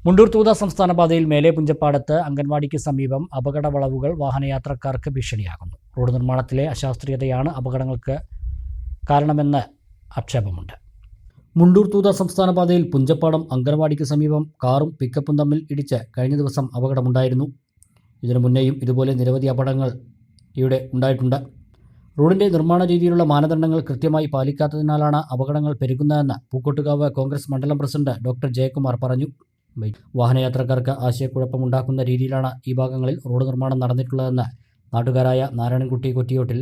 മുണ്ടൂർ തൂത സംസ്ഥാന പാതയിൽ മേലെ പുഞ്ചപ്പാടത്ത് അംഗൻവാടിക്ക് സമീപം അപകട വളവുകൾ വാഹനയാത്രക്കാർക്ക് ഭീഷണിയാകുന്നു. റോഡ് നിർമ്മാണത്തിലെ അശാസ്ത്രീയതയാണ് അപകടങ്ങൾക്ക് കാരണമെന്ന് ആക്ഷേപമുണ്ട്. മുണ്ടൂർ തൂത സംസ്ഥാന പാതയിൽ പുഞ്ചപ്പാടം അംഗൻവാടിക്ക് സമീപം കാറും പിക്കപ്പും തമ്മിൽ ഇടിച്ച് കഴിഞ്ഞ ദിവസം അപകടമുണ്ടായിരുന്നു. ഇതിനു മുന്നേയും ഇതുപോലെ നിരവധി അപകടങ്ങൾ ഇവിടെ ഉണ്ടായിട്ടുണ്ട്. റോഡിൻ്റെ നിർമ്മാണ രീതിയിലുള്ള മാനദണ്ഡങ്ങൾ കൃത്യമായി പാലിക്കാത്തതിനാലാണ് അപകടങ്ങൾ പെരുകുന്നതെന്ന് പൂക്കോട്ടുകാവ് കോൺഗ്രസ് മണ്ഡലം പ്രസിഡന്റ് ഡോക്ടർ ജയകുമാർ പറഞ്ഞു. വാഹനയാത്രക്കാർക്ക് ആശയക്കുഴപ്പമുണ്ടാക്കുന്ന രീതിയിലാണ് ഈ ഭാഗങ്ങളിൽ റോഡ് നിർമ്മാണം നടന്നിട്ടുള്ളതെന്ന് നാട്ടുകാരായ നാരായണൻകുട്ടി കൊറ്റിയോട്ടിൽ,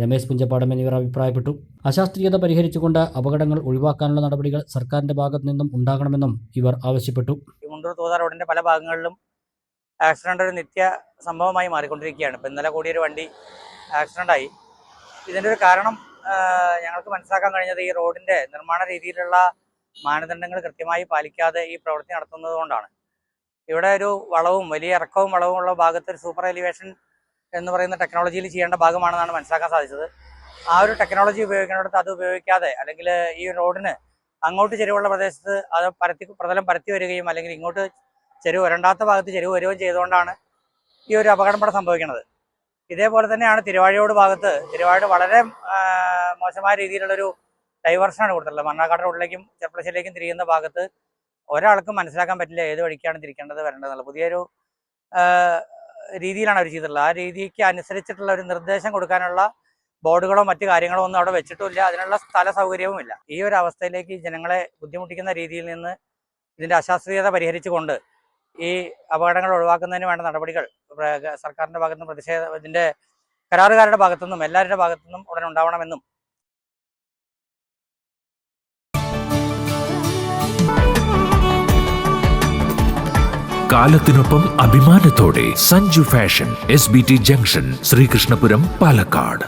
രമേശ് പുഞ്ചപ്പാടം എന്നിവർ അഭിപ്രായപ്പെട്ടു. അശാസ്ത്രീയത പരിഹരിച്ചുകൊണ്ട് അപകടങ്ങൾ ഒഴിവാക്കാനുള്ള നടപടികൾ സർക്കാരിന്റെ ഭാഗത്തു നിന്നും ഉണ്ടാകണമെന്നും ഇവർ ആവശ്യപ്പെട്ടു. മുണ്ടൂർ തൂത റോഡിന്റെ പല ഭാഗങ്ങളിലും ആക്സിഡന്റ് ഒരു നിത്യ സംഭവമായി മാറിക്കൊണ്ടിരിക്കുകയാണ്. ഇപ്പം ഇന്നലെ കൂടിയൊരു വണ്ടി ആക്സിഡൻ്റായി. ഇതിൻ്റെ ഒരു കാരണം ഞങ്ങൾക്ക് മനസ്സിലാക്കാൻ കഴിഞ്ഞത് ഈ റോഡിന്റെ നിർമ്മാണ രീതിയിലുള്ള മാനദണ്ഡങ്ങൾ കൃത്യമായി പാലിക്കാതെ ഈ പ്രവൃത്തി നടത്തുന്നത് കൊണ്ടാണ്. ഇവിടെ ഒരു വളവും വലിയ ഇറക്കവും വളവും ഉള്ള ഭാഗത്ത് ഒരു സൂപ്പർ എലിവേഷൻ എന്ന് പറയുന്ന ടെക്നോളജിയിൽ ചെയ്യേണ്ട ഭാഗമാണെന്നാണ് മനസ്സിലാക്കാൻ സാധിച്ചത്. ആ ഒരു ടെക്നോളജി ഉപയോഗിക്കുന്നിടത്ത് അത് ഉപയോഗിക്കാതെ, അല്ലെങ്കിൽ ഈ റോഡിന് അങ്ങോട്ട് ചെരിവുള്ള പ്രദേശത്ത് അത് പ്രതലം പരത്തി വരികയും അല്ലെങ്കിൽ ഇങ്ങോട്ട് ചെരിവ് വരണ്ടാത്ത ഭാഗത്ത് ചെരിവ് വരികയും ചെയ്തുകൊണ്ടാണ് ഈ ഒരു അപകടം ഇവിടെ സംഭവിക്കുന്നത്. ഇതേപോലെ തന്നെയാണ് തിരുവാഴിയോട് ഭാഗത്ത് വളരെ മോശമായ രീതിയിലുള്ളൊരു ഡൈവേർഷനാണ് കൊടുത്തിട്ടുള്ളത്. മണ്ണാർക്കാട് റോഡിലേക്കും ചെർപ്പളശ്ശേരിയിലേക്കും തിരിയുന്ന ഭാഗത്ത് ഒരാൾക്കും മനസ്സിലാക്കാൻ പറ്റില്ല ഏത് വഴിക്കാണ് തിരിക്കേണ്ടത് വരേണ്ടതെന്നുള്ളത്. പുതിയൊരു രീതിയിലാണ് അവർ ചെയ്തിട്ടുള്ളത്. ആ രീതിക്ക് അനുസരിച്ചിട്ടുള്ള ഒരു നിർദ്ദേശം കൊടുക്കാനുള്ള ബോർഡുകളോ മറ്റു കാര്യങ്ങളോ ഒന്നും അവിടെ വെച്ചിട്ടുമില്ല. അതിനുള്ള സ്ഥല സൗകര്യവുമില്ല. ഈ ഒരു അവസ്ഥയിലേക്ക് ജനങ്ങളെ ബുദ്ധിമുട്ടിക്കുന്ന രീതിയിൽ നിന്ന് ഇതിൻ്റെ അശാസ്ത്രീയത പരിഹരിച്ചുകൊണ്ട് ഈ അപകടങ്ങൾ ഒഴിവാക്കുന്നതിന് വേണ്ട നടപടികൾ സർക്കാരിൻ്റെ ഭാഗത്തുനിന്നും ഇതിൻ്റെ കരാറുകാരുടെ ഭാഗത്തുനിന്നും എല്ലാവരുടെ ഭാഗത്തുനിന്നും ഉടൻ ഉണ്ടാവണമെന്നും കാലത്തിനൊപ്പം അഭിമാനത്തോടെ Sanju fashion, SBT junction, Sreekrishnapuram, Palakkad.